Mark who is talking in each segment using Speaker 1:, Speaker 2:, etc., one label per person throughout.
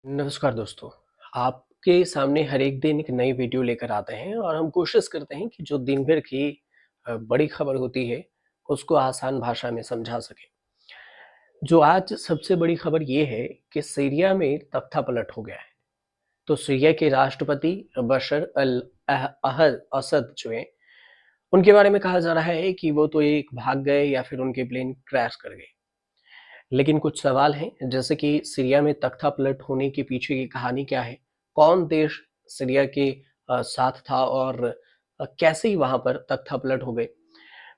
Speaker 1: नमस्कार दोस्तों। आपके सामने हर एक दिन एक नई वीडियो लेकर आते हैं और हम कोशिश करते हैं कि जो दिन भर की बड़ी खबर होती है उसको आसान भाषा में समझा सकें। जो आज सबसे बड़ी खबर ये है कि सीरिया में तख्तापलट हो गया है। तो सीरिया के राष्ट्रपति बशर अल अहद असद जो है उनके बारे में कहा जा रहा है कि वो तो एक भाग गए या फिर उनके प्लेन क्रैश कर गए। लेकिन कुछ सवाल हैं जैसे कि सीरिया में तख्तापलट होने के पीछे की कहानी क्या है? कौन देश सीरिया के साथ था और कैसे ही वहाँ पर तख्तापलट हो गए?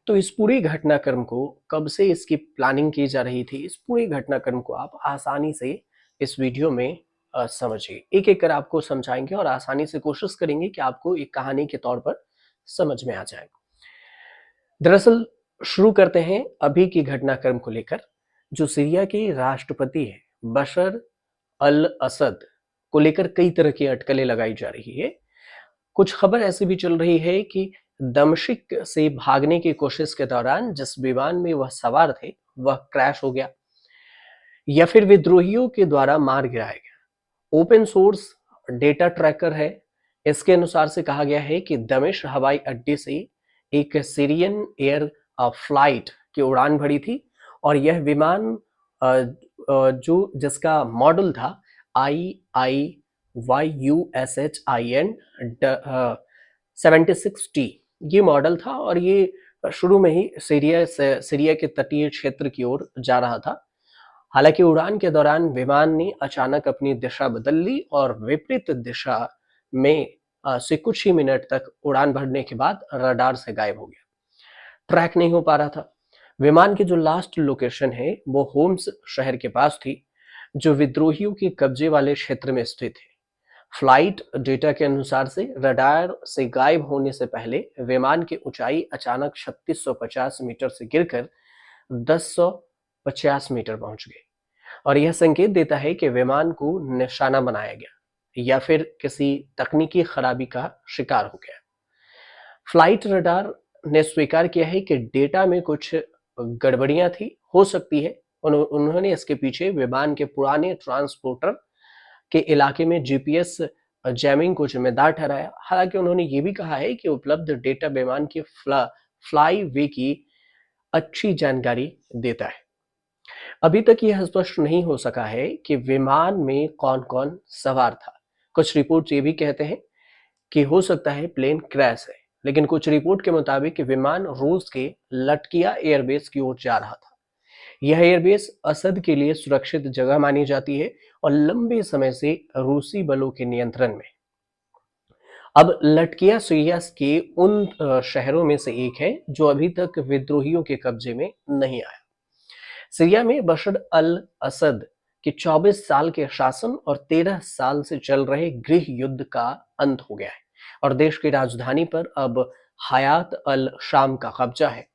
Speaker 1: तो इस पूरी घटनाक्रम को कब से इसकी प्लानिंग की जा रही थी, इस पूरी घटनाक्रम को आप आसानी से इस वीडियो में समझिए। एक-एक कर आपको समझाएँगे और आसानी से कोशिश करेंगे कि आपको एक कहानी के तौर पर समझ में आ जाए। दरअसल शुरू करते हैं अभी की घटनाक्रम को लेकर। जो सीरिया के राष्ट्रपति हैं बशर अल असद को लेकर कई तरह की अटकलें लगाई जा रही है। कुछ खबर ऐसी भी चल रही है कि दमिश्क से भागने की कोशिश के दौरान जिस विमान में वह सवार थे वह क्रैश हो गया या फिर विद्रोहियों के द्वारा मार गिराया गया। ओपन सोर्स डेटा ट्रैकर है। इसके अनुसार से कहा गया है कि दमिश्क हवाई अड्डे से एक सीरियन एयर फ्लाइट की उड़ान भरी थी और यह विमान जो जिसका मॉडल था IIYUSHIN 76T, ये मॉडल था और ये शुरू में ही सीरिया के तटीय क्षेत्र की ओर जा रहा था। हालांकि उड़ान के दौरान विमान ने अचानक अपनी दिशा बदल ली और विपरीत दिशा में से कुछ ही मिनट तक उड़ान भरने के बाद रडार से गायब हो गया। ट्रैक नहीं हो पा रहा था। विमान की जो लास्ट लोकेशन है वो होम्स शहर के पास थी, जो विद्रोहियों के कब्जे वाले क्षेत्र में स्थित है। फ्लाइट डेटा के अनुसार से रडार से गायब होने से पहले विमान की ऊंचाई अचानक 3650 मीटर से गिरकर 1050 मीटर पहुंच गई और यह संकेत देता है कि विमान को निशाना बनाया गया या फिर किसी तकनीकी खराबी का शिकार हो गया। फ्लाइट रडार ने स्वीकार किया है कि डेटा में कुछ गड़बड़ियां थी, हो सकती है उन्होंने इसके पीछे विमान के पुराने ट्रांसपोर्टर के इलाके में जीपीएस जैमिंग को जिम्मेदार ठहराया। हालांकि उन्होंने ये भी कहा है कि उपलब्ध डेटा विमान की फ्लाई वे की अच्छी जानकारी देता है। अभी तक यह स्पष्ट नहीं हो सका है कि विमान में कौन-कौन सवार था। कुछ रिपोर्ट ये भी कहते हैं कि हो सकता है प्लेन क्रैश है, लेकिन कुछ रिपोर्ट के मुताबिक विमान रूस के लटकिया एयरबेस की ओर जा रहा था। यह एयरबेस असद के लिए सुरक्षित जगह मानी जाती है और लंबे समय से रूसी बलों के नियंत्रण में। अब लटकिया सीरिया के उन शहरों में से एक है जो अभी तक विद्रोहियों के कब्जे में नहीं आया। सीरिया में बशर अल असद के 24 साल के शासन और 13 साल से चल रहे गृह युद्ध का अंत हो गया है और देश की राजधानी पर अब हयात अल शाम का कब्जा है।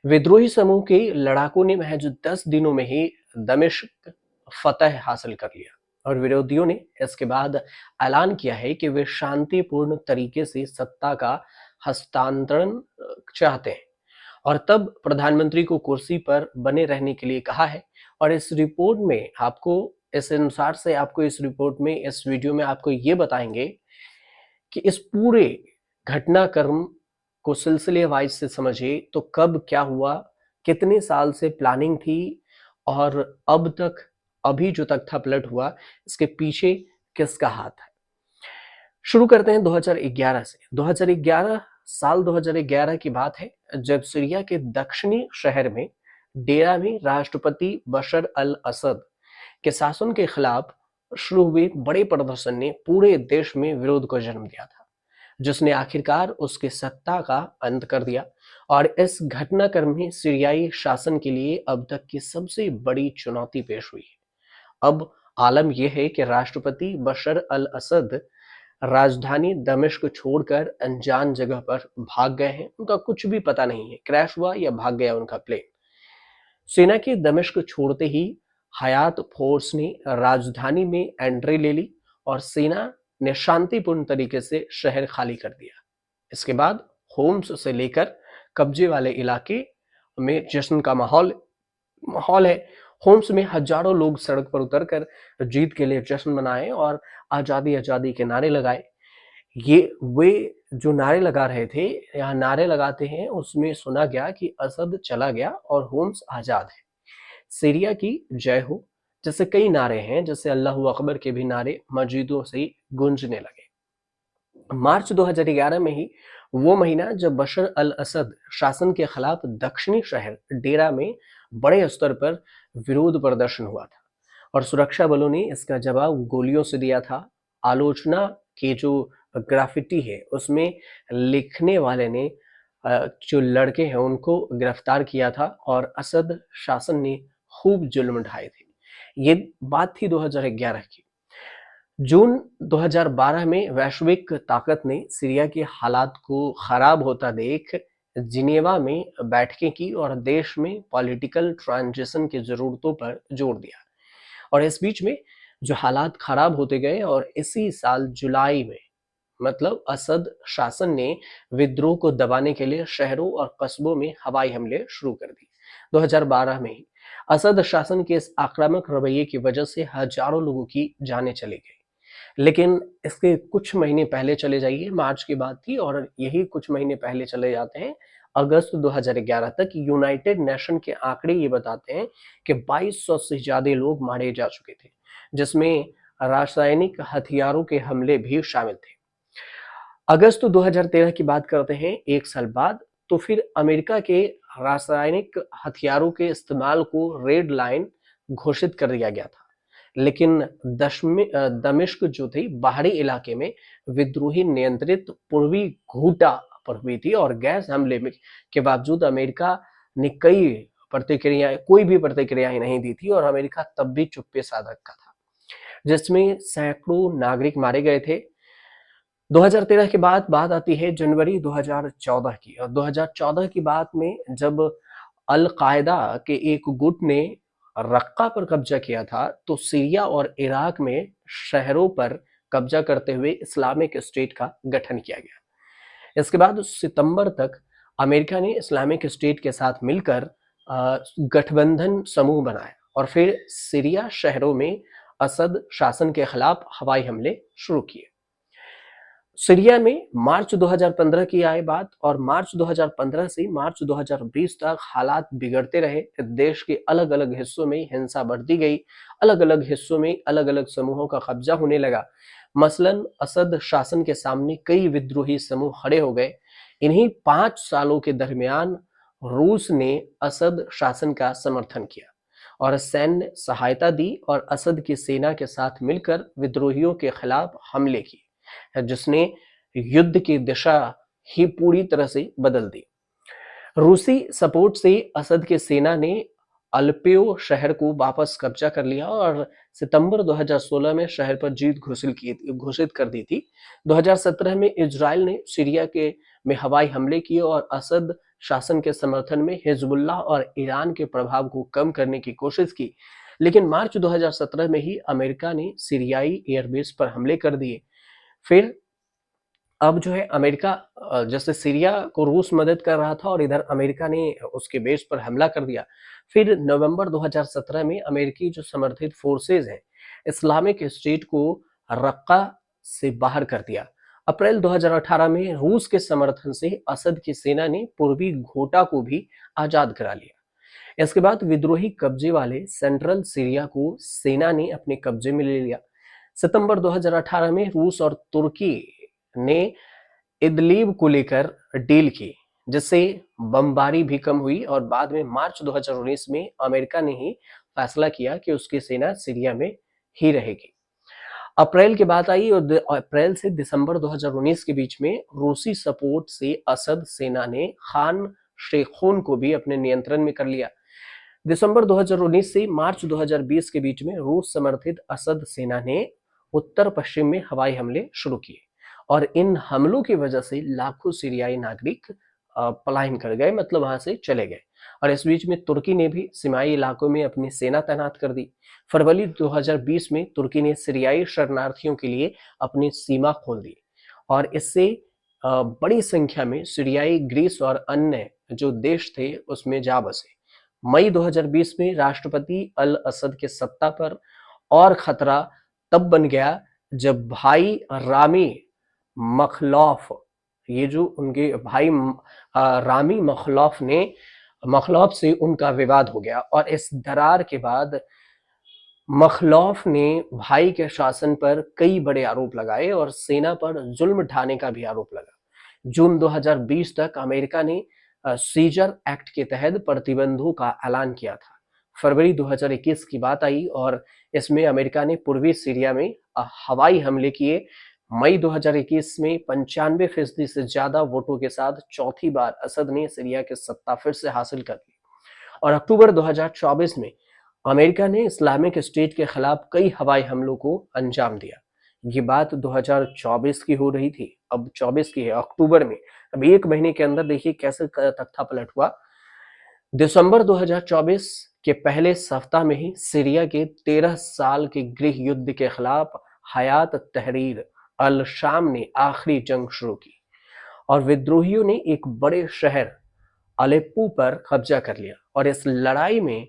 Speaker 1: विद्रोही समूह के लड़ाकों ने महज 10 दिनों में ही दमिश्क फतह हासिल कर लिया और विरोधियों ने इसके बाद ऐलान किया है कि वे शांतिपूर्ण तरीके से सत्ता का हस्तांतरण चाहते हैं और तब प्रधानमंत्री को कुर्सी पर बने रहने के लिए कहा है। और इस रिपोर्ट में आपको इस अनुसार से आपको इस रिपोर्ट में इस वीडियो में आपको ये बताएंगे कि इस पूरे घटनाक्रम को सिलसिले वाइज से समझिए तो कब क्या हुआ, कितने साल से प्लानिंग थी और अब तक अभी जो तख्तापलट हुआ इसके पीछे किसका हाथ है। शुरू करते हैं 2011 से। 2011 की बात है जब सीरिया के दक्षिणी शहर में डेरा में राष्ट्रपति बशर अल असद के शासन के खिलाफ शुरू हुए बड़े प्रदर्शन ने पूरे देश में विरोध को जन्म दिया था, जिसने आखिरकार उसकी सत्ता का अंत कर दिया। और इस घटनाक्रम में सीरियाई शासन के लिए अब तक की सबसे बड़ी चुनौती पेश हुई है। अब आलम यह है कि राष्ट्रपति बशर अल असद राजधानी दमिश्क छोड़कर अनजान जगह पर भाग गए हैं। उनका कुछ भी पता नहीं है, क्रैश हुआ या भाग गया उनका प्लेन। सेना के दमिश्क छोड़ते ही हयात फोर्स ने राजधानी में एंट्री ले ली और सेना ने शांतिपूर्ण तरीके से शहर खाली कर दिया। इसके बाद होम्स से लेकर कब्जे वाले इलाके में जश्न का माहौल माहौल है होम्स में हजारों लोग सड़क पर उतरकर जीत के लिए जश्न मनाए और आजादी आजादी के नारे लगाए। ये वे जो नारे लगा रहे थे, यहाँ नारे लगाते हैं उसमें सुना गया कि असद चला गया और होम्स आजाद है, सीरिया की जय हो, जैसे कई नारे हैं, जैसे अल्लाहू अकबर के भी नारे मस्जिदों से गूंजने लगे। मार्च 2011 में ही वो महीना जब बशर अल असद शासन के खिलाफ दक्षिणी शहर डेरा में बड़े स्तर पर विरोध प्रदर्शन हुआ था और सुरक्षा बलों ने इसका जवाब गोलियों से दिया था। आलोचना के जो ग्राफिटी है उसमें लिखने वाले ने जो लड़के हैं उनको गिरफ्तार किया था और असद शासन ने खूब जुल्म ढाए थे। ये बात थी 2011 की। जून 2012 में वैश्विक ताकत ने सीरिया के हालात को खराब होता देख जिनेवा में बैठकें की और देश में पॉलिटिकल ट्रांजिशन की जरूरतों पर जोर दिया। और इस बीच में जो हालात खराब होते गए और इसी साल जुलाई में मतलब असद शासन ने विद्रोह को दबाने के लिए शहरों और कस्बों में हवाई हमले शुरू कर दिए। 2012 में ही असद शासन के इस आक्रामक रवैये की वजह से हजारों लोगों की जानें चली गई। लेकिन इसके कुछ महीने पहले चले जाइए, मार्च की बात थी और यही कुछ महीने पहले चले जाते हैं अगस्त 2011 तक, यूनाइटेड नेशन के आंकड़े ये बताते हैं कि 2200 से ज्यादा लोग मारे जा चुके थे, जिसमें रासायनिक हथियारों के हमले भी शामिल थे। अगस्त 2013 की बात करते हैं, एक साल बाद, तो फिर अमेरिका के रासायनिक हथियारों के इस्तेमाल को रेड लाइन घोषित कर दिया गया था। लेकिन दमिश्क जो थी बाहरी इलाके में विद्रोही नियंत्रित पूर्वी घूटा पर हुई थी और गैस हमले में के बावजूद अमेरिका ने कोई भी प्रतिक्रियाएं नहीं दी थी और अमेरिका तब भी चुप्पे साध रखा था, जिसमें सैकड़ों नागरिक मारे गए थे। 2013 के बाद बात आती है जनवरी 2014 की, और 2014 की बात में जब अल कायदा के एक गुट ने रक्का पर कब्जा किया था, तो सीरिया और इराक में शहरों पर कब्जा करते हुए इस्लामिक स्टेट का गठन किया गया। इसके बाद सितंबर तक अमेरिका ने इस्लामिक स्टेट के साथ मिलकर गठबंधन समूह बनाया और फिर सीरिया शहरों में असद शासन के खिलाफ हवाई हमले शुरू किए। सीरिया में मार्च 2015 की आए बात, और मार्च 2015 से मार्च 2020 तक हालात बिगड़ते रहे। देश के अलग अलग हिस्सों में हिंसा बढ़ती गई, अलग अलग हिस्सों में अलग अलग समूहों का कब्जा होने लगा। मसलन असद शासन के सामने कई विद्रोही समूह खड़े हो गए। इन्हीं 5 सालों के दरमियान रूस ने असद शासन का समर्थन किया और सैन्य सहायता दी और असद की सेना के साथ मिलकर विद्रोहियों के खिलाफ हमले किए, जिसने युद्ध की दिशा ही पूरी तरह से बदल दी। रूसी सपोर्ट से असद की सेना ने अल्पेयो शहर को वापस कब्जा कर लिया और सितंबर 2016 में शहर पर जीत घोषित कर दी थी। 2017 में इजराइल ने सीरिया के में हवाई हमले किए और असद शासन के समर्थन में हिजबुल्लाह और ईरान के प्रभाव को कम करने की कोशिश की। लेकिन मार्च 2017 में ही अमेरिका ने सीरियाई एयरबेस पर हमले कर दिए। फिर अब जो है अमेरिका जैसे सीरिया को रूस मदद कर रहा था और इधर अमेरिका ने उसके बेस पर हमला कर दिया। फिर नवंबर 2017 में अमेरिकी जो समर्थित फोर्सेज हैं, इस्लामिक स्टेट को रक्का से बाहर कर दिया। अप्रैल 2018 में रूस के समर्थन से असद की सेना ने पूर्वी घोटा को भी आजाद करा लिया। इसके बाद विद्रोही कब्जे वाले सेंट्रल सीरिया को सेना ने अपने कब्जे में ले लिया। सितंबर 2018 में रूस और तुर्की ने इदलिब को लेकर डील की, जिससे बमबारी भी कम हुई और बाद में मार्च 2019 में अमेरिका ने ही फैसला किया कि उसकी सेना सीरिया में ही रहेगी। अप्रैल की बात आई और अप्रैल से दिसंबर 2019 के बीच में रूसी सपोर्ट से असद सेना ने खान शेखून को भी अपने नियंत्रण में कर लिया। दिसंबर 2019 से मार्च 2020 के बीच में रूस समर्थित असद सेना ने उत्तर पश्चिम में हवाई हमले शुरू किए और इन हमलों की वजह से लाखों सीरियाई नागरिक पलायन कर गए, मतलब वहां से चले गए। और इस बीच में तुर्की ने भी सीमाई इलाकों में अपनी सेना तैनात कर दी। फरवरी 2020 में तुर्की ने सीरियाई शरणार्थियों के लिए अपनी सीमा खोल दी और इससे बड़ी संख्या में सीरियाई ग्रीस और अन्य जो देश थे उसमें जा बसे। मई 2020 में राष्ट्रपति अल असद के सत्ता पर और खतरा तब बन गया जब भाई रामी मखलौफ, ये जो उनके भाई रामी मखलौफ से उनका विवाद हो गया और इस दरार के बाद मखलौफ ने भाई के शासन पर कई बड़े आरोप लगाए और सेना पर जुल्म ढाने का भी आरोप लगा। जून 2020 तक अमेरिका ने सीजर एक्ट के तहत प्रतिबंधों का ऐलान किया था। फरवरी 2021 की बात आई और इसमें अमेरिका ने पूर्वी सीरिया में हवाई हमले किए। मई 2021 में 95% से ज्यादा वोटों के साथ चौथी बार असद ने सीरिया की सत्ता फिर से हासिल कर ली और अक्टूबर 2024 में अमेरिका ने इस्लामिक स्टेट के खिलाफ कई हवाई हमलों को अंजाम दिया। ये बात 2024 की हो रही थी, अब 24 की है, अक्टूबर में। अब एक महीने के अंदर देखिए कैसे तख्ता पलट हुआ। दिसंबर 2024 के पहले सप्ताह में ही सीरिया के 13 साल के गृह युद्ध के खिलाफ हयात तहरीर अल शाम ने आखिरी जंग शुरू की और विद्रोहियों ने एक बड़े शहर अलेप्पो पर कब्जा कर लिया और इस लड़ाई में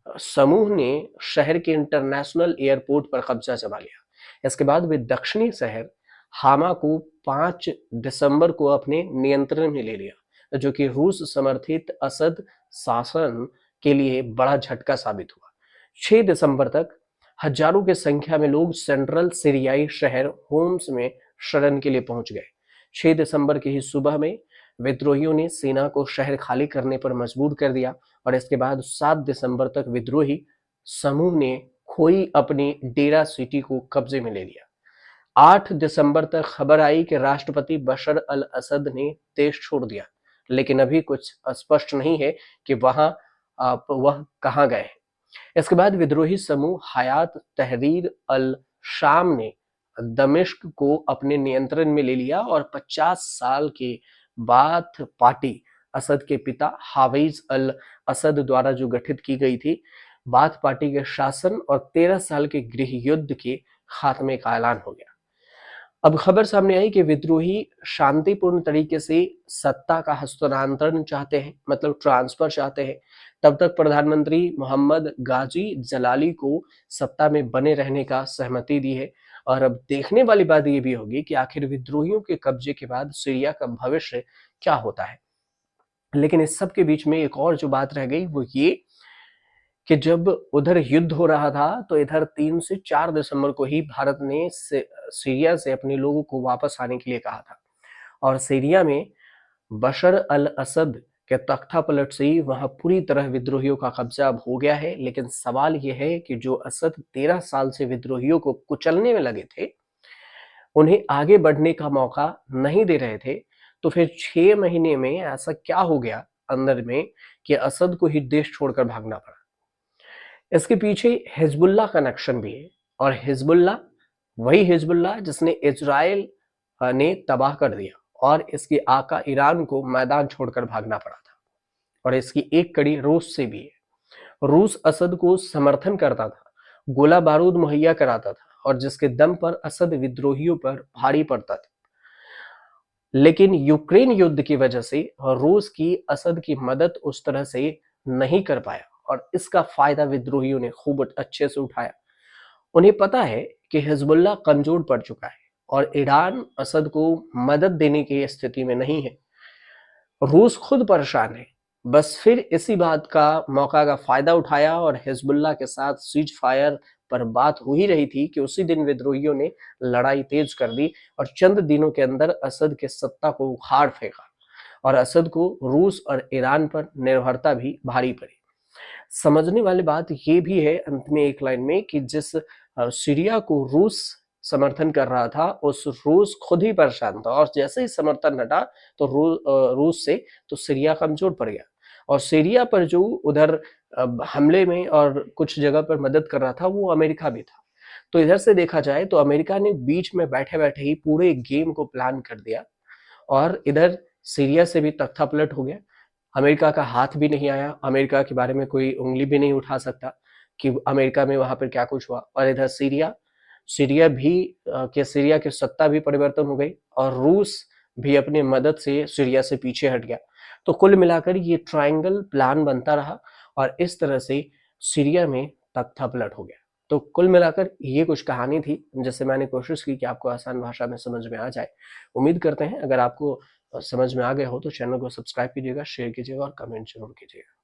Speaker 1: समूह ने शहर के इंटरनेशनल एयरपोर्ट पर कब्जा जमा लिया। इसके बाद वे दक्षिणी शहर हामा को 5 दिसंबर को अपने नियंत्रण में ले लिया, जो कि रूस समर्थित असद शासन के लिए बड़ा झटका साबित हुआ। 6 दिसंबर तक हजारों की संख्या में लोग सेंट्रल सीरियाई शहर होम्स में शरण के लिए पहुंच गए। 6 दिसंबर की ही सुबह में विद्रोहियों ने सेना को शहर खाली करने पर मजबूर कर दिया और इसके बाद 7 दिसंबर तक विद्रोही समूह ने खोई अपनी डेरा सिटी को कब्जे में ले लिया। 8 दिसंबर तक खबर आई कि राष्ट्रपति बशर अल असद ने देश छोड़ दिया, लेकिन अभी कुछ स्पष्ट नहीं है कि वह कहाँ गए हैं। इसके बाद विद्रोही समूह हयात तहरीर अल शाम ने दमिश्क को अपने नियंत्रण में ले लिया और 50 साल के बाथ पार्टी असद के पिता हाफिज अल असद द्वारा जो गठित की गई थी, बाथ पार्टी के शासन और 13 साल के गृह युद्ध के खात्मे का ऐलान हो गया। अब खबर सामने आई कि विद्रोही शांतिपूर्ण तरीके से सत्ता का हस्तांतरण चाहते हैं, मतलब ट्रांसफर चाहते हैं। तब तक प्रधानमंत्री मोहम्मद गाजी जलाली को सत्ता में बने रहने का सहमति दी है और अब देखने वाली बात ये भी होगी कि आखिर विद्रोहियों के कब्जे के बाद सीरिया का भविष्य क्या होता है। लेकिन इस सब के बीच में एक और जो बात रह गई वो ये कि जब उधर युद्ध हो रहा था तो इधर 3 से 4 दिसंबर को ही भारत ने सीरिया से अपने लोगों को वापस आने के लिए कहा था और सीरिया में बशर अल असद के तख्ता पलट से ही वहां पूरी तरह विद्रोहियों का कब्जा अब हो गया है। लेकिन सवाल यह है कि जो असद 13 साल से विद्रोहियों को कुचलने में लगे थे, उन्हें आगे बढ़ने का मौका नहीं दे रहे थे, तो फिर 6 महीने में ऐसा क्या हो गया अंदर में कि असद को ही देश छोड़कर भागना पड़ा। इसके पीछे हिजबुल्लाह कनेक्शन भी है और हिजबुल्लाह वही हिजबुल्लाह जिसने इजराइल ने तबाह कर दिया और इसके आका ईरान को मैदान छोड़कर भागना पड़ा था। और इसकी एक कड़ी रूस से भी है। रूस असद को समर्थन करता था, गोला बारूद मुहैया कराता था और जिसके दम पर असद विद्रोहियों पर भारी पड़ता था। लेकिन यूक्रेन युद्ध की वजह से रूस की असद की मदद उस तरह से नहीं कर पाया और इसका फायदा विद्रोहियों ने खूब अच्छे से उठाया। उन्हें पता है कि हिजबुल्लाह कमजोर पड़ चुका है और ईरान असद को मदद देने की स्थिति में नहीं है। रूस खुद परेशान है। बस फिर इसी बात का मौका का फायदा उठाया और हिजबुल्लाह के साथ सीज फायर पर बात हो ही रही थी कि उसी दिन विद्रोहियों ने लड़ाई तेज कर दी और चंद दिनों के अंदर असद के सत्ता को उखाड़ फेंका और असद को रूस और ईरान पर निर्भरता भी भारी पड़ी। समझने वाली बात ये भी है अंत में एक लाइन में कि जिस सीरिया को रूस समर्थन कर रहा था, उस रूस खुद ही परेशान था और जैसे ही समर्थन हटा तो रूस से तो सीरिया कमजोर पड़ गया और सीरिया पर जो उधर हमले में और कुछ जगह पर मदद कर रहा था वो अमेरिका भी था। तो इधर से देखा जाए तो अमेरिका ने बीच में बैठे बैठे ही पूरे गेम को प्लान कर दिया और इधर सीरिया से भी तख्ता पलट हो गया। अमेरिका का हाथ भी नहीं आया, अमेरिका के बारे में कोई उंगली भी नहीं उठा सकता कि अमेरिका में वहां पर क्या कुछ हुआ। और इधर सीरिया की सत्ता भी परिवर्तन हो गई और रूस भी अपनी मदद से सीरिया से पीछे हट गया। तो कुल मिलाकर ये ट्रायंगल प्लान बनता रहा और इस तरह से सीरिया में तख्ता पलट हो गया। तो कुल मिलाकर ये कुछ कहानी थी जिसे मैंने कोशिश की कि आपको आसान भाषा में समझ में आ जाए। उम्मीद करते हैं अगर आपको समझ में आ गया हो तो चैनल को सब्सक्राइब कीजिएगा, शेयर कीजिएगा और कमेंट जरूर कीजिएगा।